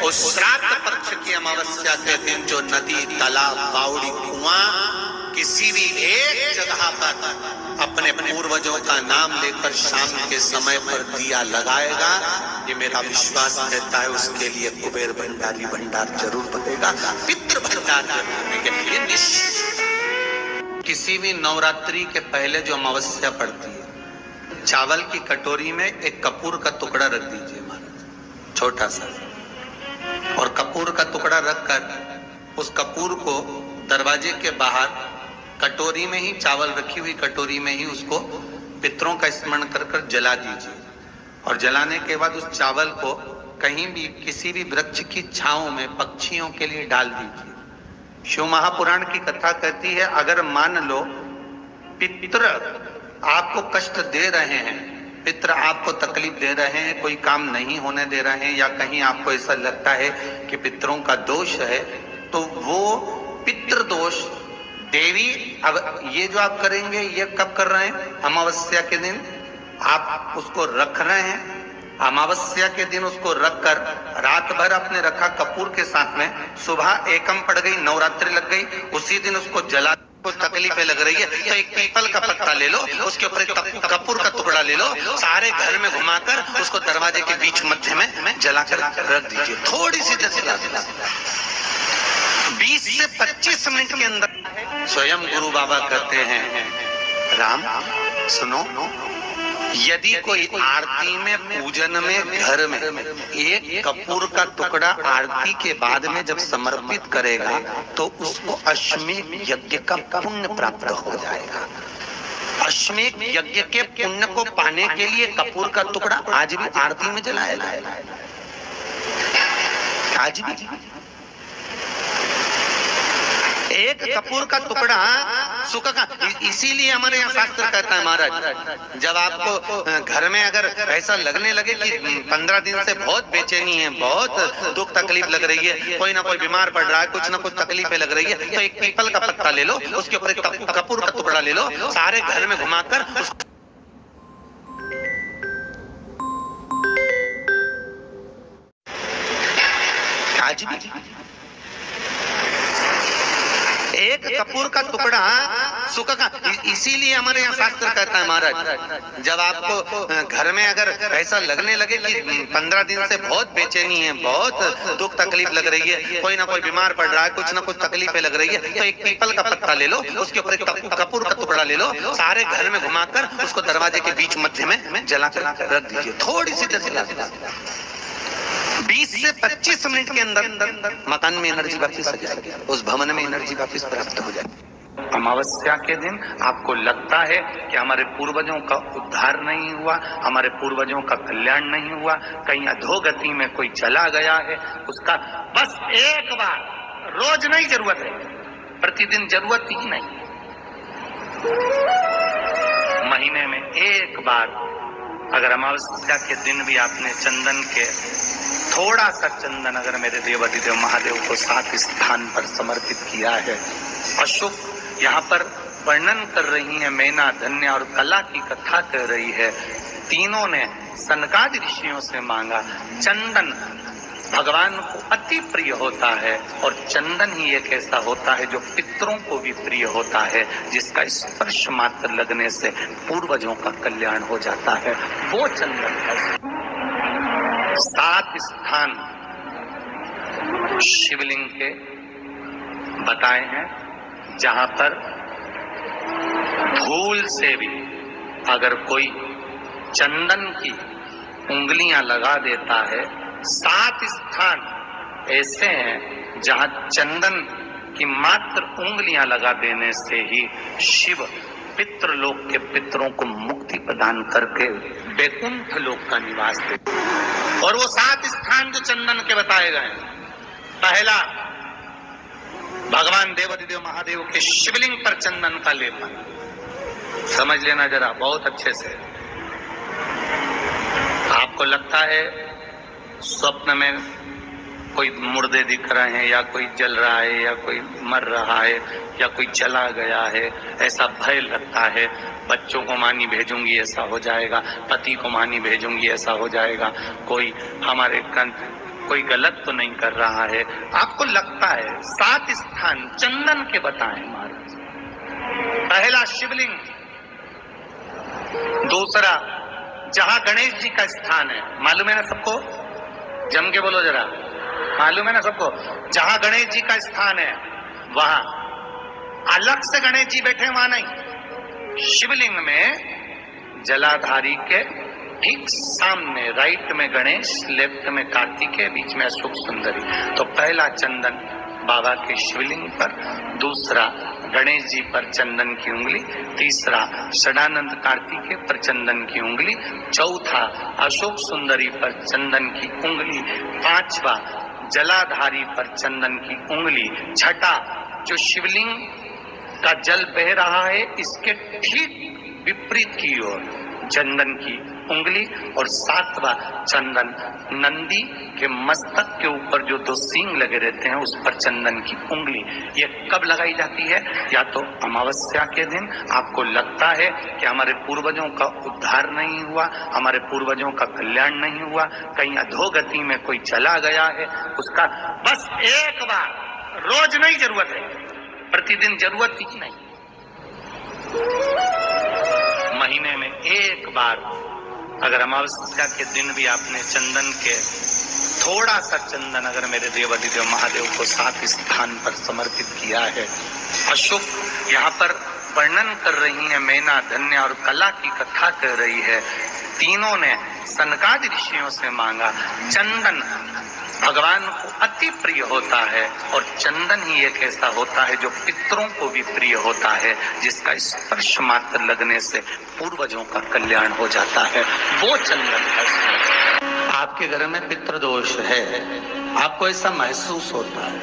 उस श्राद्ध पक्ष की अमावस्या के दिन जो नदी, तालाब, बावड़ी, कुआं किसी भी एक जगह पर अपने पूर्वजों का नाम लेकर शाम के समय पर दिया लगाएगा, ये मेरा विश्वास रहता है, उसके लिए कुबेर भंडारी भंडार जरूर बनेगा, पितृ भंडार जरूर बनेगा। ये निश्चित। किसी भी नवरात्रि के पहले जो अमावस्या पड़ती है, चावल की कटोरी में एक कपूर का टुकड़ा रख दीजिए महाराज, छोटा सा, और कपूर का टुकड़ा रखकर उस कपूर को दरवाजे के बाहर कटोरी में ही, चावल रखी हुई कटोरी में ही उसको पितरों का स्मरण कर कर जला दीजिए। और जलाने के बाद उस चावल को कहीं भी किसी भी वृक्ष की छांव में पक्षियों के लिए डाल दीजिए। शिव महापुराण की कथा कहती है, अगर मान लो पितृ आपको कष्ट दे रहे हैं, पितृ आपको तकलीफ दे रहे हैं, कोई काम नहीं होने दे रहे हैं, या कहीं आपको ऐसा लगता है कि पितरों का दोष है, तो वो पितृ दोष देवी, अब ये जो आप करेंगे ये कब कर रहे हैं? अमावस्या के दिन आप उसको रख रहे हैं। अमावस्या के दिन उसको रखकर रात भर आपने रखा कपूर के साथ में, सुबह एकम पड़ गई, नवरात्रि लग गई, उसी दिन उसको जला, कुछ तकलीफें लग रही है तो एक पीपल का पत्ता ले लो, उसके ऊपर एक कपूर का टुकड़ा ले लो, सारे घर में घुमाकर उसको दरवाजे के बीच मध्य में जलाकर रख दीजिए। थोड़ी सी देर जला 20 से 25 मिनट के अंदर स्वयं गुरु बाबा कहते हैं, राम सुनो, यदि कोई आरती में, पूजन में, घर में एक कपूर का टुकड़ा आरती के बाद में जब समर्पित करेगा तो उसको अश्वमेध यज्ञ का पुण्य प्राप्त हो जाएगा। अश्वमेध यज्ञ के पुण्य को पाने के लिए कपूर का टुकड़ा आज भी आरती में जलाया जाएगा, आज भी। एक कपूर का टुकड़ा सुख का, इसीलिए हमारे यहाँ शास्त्र कहता है महाराज, जब आपको घर में अगर ऐसा लगने लगे कि 15 दिन से बहुत बेचैनी है, बहुत दुख तकलीफ लग रही है, कोई ना कोई बीमार पड़ रहा है, कुछ ना कुछ तकलीफें लग रही है, तो एक पीपल का पत्ता ले लो, उसके ऊपर एक कपूर का टुकड़ा ले लो, सारे घर में घुमाकर आज भी एक कपूर का टुकड़ा सुख का, इसीलिए हमारे यहाँ शास्त्र कहता है महाराज, जब आपको घर में अगर ऐसा लगने लगे कि 15 दिन से बहुत बेचैनी है, बहुत दुख तकलीफ लग रही है, कोई ना कोई बीमार पड़ रहा है, कुछ ना कुछ तकलीफें लग रही है, तो एक पीपल का पत्ता ले लो, उसके ऊपर एक कपूर का टुकड़ा ले लो, सारे घर में घुमाकर उसको दरवाजे के बीच मध्य में जलाकर रख दीजिए। थोड़ी सी देर जला 20 से 25 मिनट के अंदर मकान में एनर्जी वापस आ जाएगी, उस भवन में एनर्जी वापस प्राप्त हो जाएगी। अमावस्या के दिन आपको लगता है कि हमारे पूर्वजों का उद्धार नहीं हुआ, हमारे पूर्वजों का कल्याण नहीं हुआ, कहीं अधोगति में कोई चला गया है, उसका बस एक बार, रोज नहीं जरूरत है, प्रतिदिन जरूरत ही नहीं, महीने में एक बार अगर अमावस्या के दिन भी आपने चंदन के थोड़ा सा चंदन अगर मेरे देवाधिदेव महादेव को 7 स्थान पर समर्पित किया है। अशुभ यहाँ पर वर्णन कर रही है मैना, धन्य और कला की कथा कर रही है। तीनों ने सनकादि ऋषियों से मांगा। चंदन भगवान को अति प्रिय होता है और चंदन ही एक ऐसा होता है जो पितरों को भी प्रिय होता है, जिसका स्पर्श मात्र लगने से पूर्वजों का कल्याण हो जाता है, वो चंदन है। 7 स्थान शिवलिंग के बताए हैं जहां पर धूल से भी अगर कोई चंदन की उंगलियां लगा देता है। 7 स्थान ऐसे हैं जहां चंदन की मात्र उंगलियां लगा देने से ही शिव पितृलोक के पितरों को मुक्ति प्रदान करके वैकुंठ लोक का निवास देते। और वो 7 स्थान जो चंदन के बताए गए, पहला भगवान देवाधिदेव महादेव के शिवलिंग पर चंदन का लेपन, समझ लेना जरा बहुत अच्छे से। आपको लगता है स्वप्न में कोई मुर्दे दिख रहे हैं, या कोई जल रहा है, या कोई मर रहा है, या कोई चला गया है, ऐसा भय लगता है। बच्चों को मानी भेजूंगी ऐसा हो जाएगा, पति को मानी भेजूंगी ऐसा हो जाएगा, कोई हमारे कोई गलत तो नहीं कर रहा है। आपको लगता है 7 स्थान चंदन के बताएं महाराज। पहला शिवलिंग, दूसरा जहां गणेश जी का स्थान है, मालूम है ना सबको, जम के बोलो जरा, मालूम है ना सबको, जहां गणेश जी का स्थान है वहां अलग से गणेश जी बैठे, वहां नहीं। शिवलिंग में जलाधारी के ठीक सामने राइट में गणेश, लेफ्ट में कार्तिकेय, बीच में अशोक सुंदरी। तो पहला चंदन बाबा के शिवलिंग पर, दूसरा गणेश जी पर चंदन की उंगली, तीसरा षडानंद कार्तिकेय पर चंदन की उंगली, चौथा अशोक सुंदरी पर चंदन की उंगली, पांचवा जलाधारी पर चंदन की उंगली, छठा जो शिवलिंग का जल बह रहा है इसके ठीक विपरीत की ओर चंदन की उंगली, और सातवां चंदन नंदी के मस्तक के ऊपर जो 2 सींग लगे रहते हैं उस पर चंदन की उंगली। ये कब लगाई जाती है? या तो अमावस्या के दिन। आपको लगता है कि हमारे पूर्वजों का उद्धार नहीं हुआ, हमारे पूर्वजों का कल्याण नहीं हुआ, कहीं अधोगति में कोई चला गया है, उसका बस एक बार, रोज नहीं जरूरत है, प्रतिदिन जरूरत ही नहीं, महीने में एक बार अगर अमावस्या के दिन भी आपने चंदन के थोड़ा सा चंदन अगर मेरे देवाधिदेव महादेव को 7 स्थान पर समर्पित किया है। अशुभ यहाँ पर वर्णन कर रही है मैना, धन्य और कला की कथा कर रही है। तीनों ने सनकादि ऋषियों से मांगा। चंदन भगवान को अति प्रिय होता है और चंदन ही एक ऐसा होता है जो पितरों को भी प्रिय होता है, जिसका स्पर्श मात्र लगने से पूर्वजों का कल्याण हो जाता है, वो चंदन है। आपके घर में पितृदोष है, आपको ऐसा महसूस होता है,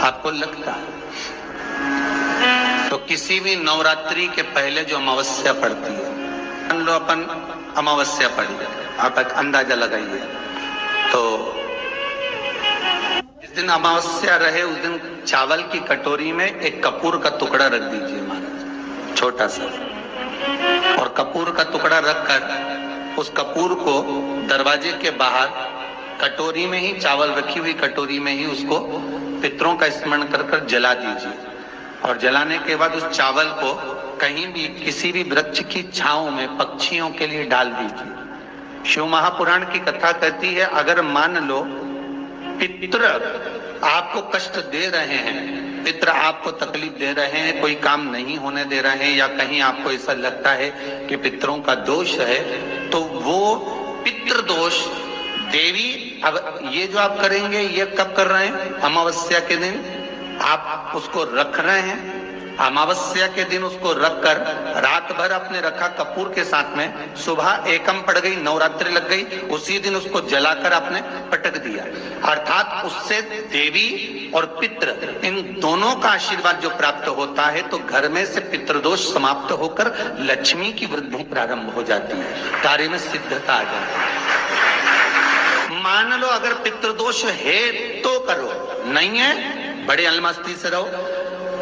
आपको लगता है, तो किसी भी नवरात्रि के पहले जो अमावस्या पड़ती है, मान लो अपन अमावस्या पड़ी, आप एक अंदाजा लगाइए, तो जिस दिन अमावस्या रहे उस दिन चावल की कटोरी में एक कपूर का टुकड़ा रख दीजिए महाराज, छोटा सा, और कपूर का टुकड़ा रखकर उस कपूर को दरवाजे के बाहर कटोरी में ही, चावल रखी हुई कटोरी में ही उसको पितरों का स्मरण कर कर जला दीजिए। और जलाने के बाद उस चावल को कहीं भी किसी भी वृक्ष की छांव में पक्षियों के लिए डाल दीजिए। शिव महापुराण की कथा कहती है, अगर मान लो पितृ आपको कष्ट दे रहे हैं, पितृ आपको तकलीफ दे रहे हैं, कोई काम नहीं होने दे रहे हैं, या कहीं आपको ऐसा लगता है कि पितरों का दोष है, तो वो पितृदोष देवी, अब ये जो आप करेंगे ये कब कर रहे हैं? अमावस्या के दिन आप उसको रख रहे हैं। अमावस्या के दिन उसको रखकर रात भर आपने रखा कपूर के साथ में, सुबह एकम पड़ गई, नवरात्रि लग गई, उसी दिन उसको जलाकर आपने पटक दिया। अर्थात उससे देवी और पितृ इन दोनों का आशीर्वाद जो प्राप्त होता है, तो घर में से पितृदोष समाप्त होकर लक्ष्मी की वृद्धि प्रारंभ हो जाती है, कार्य में सिद्धता आ जाती है। मान लो अगर पितृदोष है तो करो, नहीं है बड़े अलमस्ती से रहो,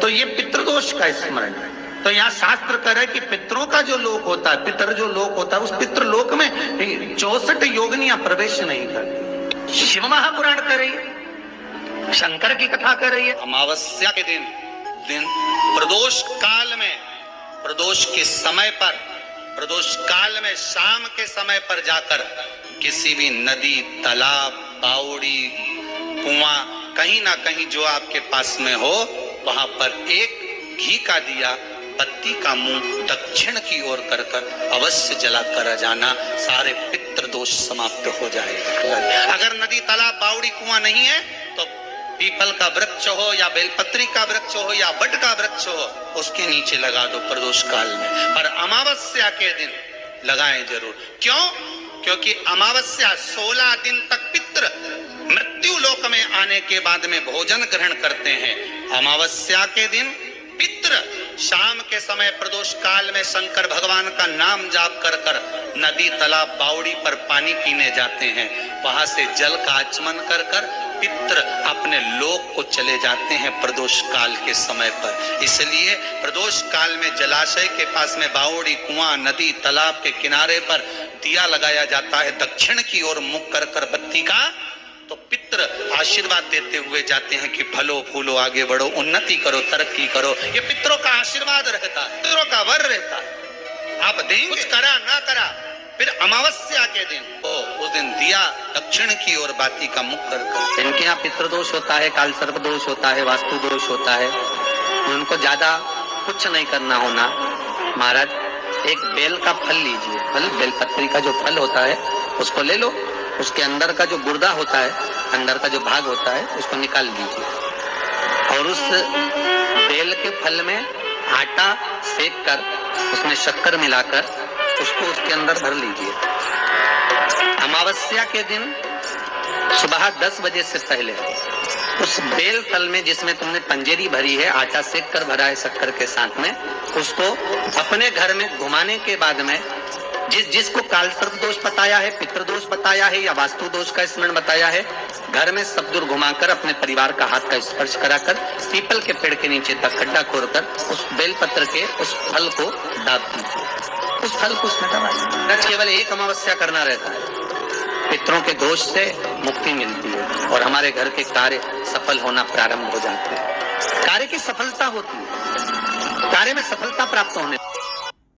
तो ये पितृदोष का स्मरण है। तो यहाँ शास्त्र कह रहा है कि पितरों का जो लोक होता है, पितर जो लोक होता है, उस पितृलोक में 64 योगिनियां प्रवेश नहीं करती। शिव महापुराण कर रही है, शंकर की कथा कर रही है। अमावस्या के दिन प्रदोष काल में, प्रदोष के समय पर, प्रदोष काल में शाम के समय पर जाकर किसी भी नदी, तालाब, बावड़ी, कुआं, कहीं ना कहीं जो आपके पास में हो, वहां पर एक घी का दिया, बत्ती का मुंह दक्षिण की ओर कर अवश्य जला कर जाना, सारे पितृदोष समाप्त हो जाएगा। अगर नदी, तालाब, बावड़ी, कुआं नहीं है तो पीपल का वृक्ष हो या बेलपत्री का वृक्ष हो या बट का वृक्ष हो, उसके नीचे लगा दो प्रदोष काल में। पर अमावस्या के दिन लगाएं जरूर। क्यों? क्योंकि अमावस्या 16 दिन तक पितृ मृत्यु लोक में आने के बाद में भोजन ग्रहण करते हैं। अमावस्या के दिन पितृ शाम के समय प्रदोष काल में शंकर भगवान का नाम जाप कर कर नदी, तालाब, बावड़ी पर पानी पीने जाते हैं। वहां से जल का आचमन कर कर पितृ अपने लोक को चले जाते हैं प्रदोष काल के समय पर। इसलिए प्रदोष काल में जलाशय के पास में, बावड़ी, कुआं, नदी, तालाब के किनारे पर दिया लगाया जाता है दक्षिण की ओर मुख कर कर बत्ती का, तो पितृ आशीर्वाद देते हुए जाते हैं कि फलो फूलो, आगे बढ़ो, उन्नति करो, तरक्की करो। ये पितरों का आशीर्वाद रहता है, पितरों का वर रहता है। आप देंगे, कुछ करा ना करा, फिर अमावस्या के दिन उस दिन दिया दक्षिण की ओर बाती का मुख कर। इनके यहाँ पितृदोष होता है, काल सर्प दोष होता है, वास्तु दोष होता है, उनको ज्यादा कुछ नहीं करना होना। महाराज एक बेल का फल लीजिए, फल बेलपत्री का जो फल होता है उसको ले लो, उसके अंदर का जो गुर्दा होता है, अंदर का जो भाग होता है उसको निकाल दीजिए और उस बेल के फल में आटा सेक कर उसमें शक्कर मिलाकर उसको उसके अंदर भर लीजिए। अमावस्या के दिन सुबह 10 बजे से पहले उस बेल फल में जिसमें तुमने पंजेरी भरी है, आटा सेक कर भरा है शक्कर के साथ में, उसको अपने घर में घुमाने के बाद में जिसको काल सर्प दोष बताया है, पितृदोष बताया है या वास्तु दोष का स्मरण बताया है, घर में सब दूर घुमाकर अपने परिवार का हाथ का स्पर्श कराकर पीपल के पेड़ के नीचे तक खड्डा खोदकर उस बेलपत्र के उस फल को दाब दीजिए। उस फल को उसमें दबाइए। केवल एक अमावस्या करना रहता है, पितरों के दोष से मुक्ति मिलती है और हमारे घर के कार्य सफल होना प्रारंभ हो जाते हैं। कार्य की सफलता होती है, कार्य में सफलता प्राप्त होने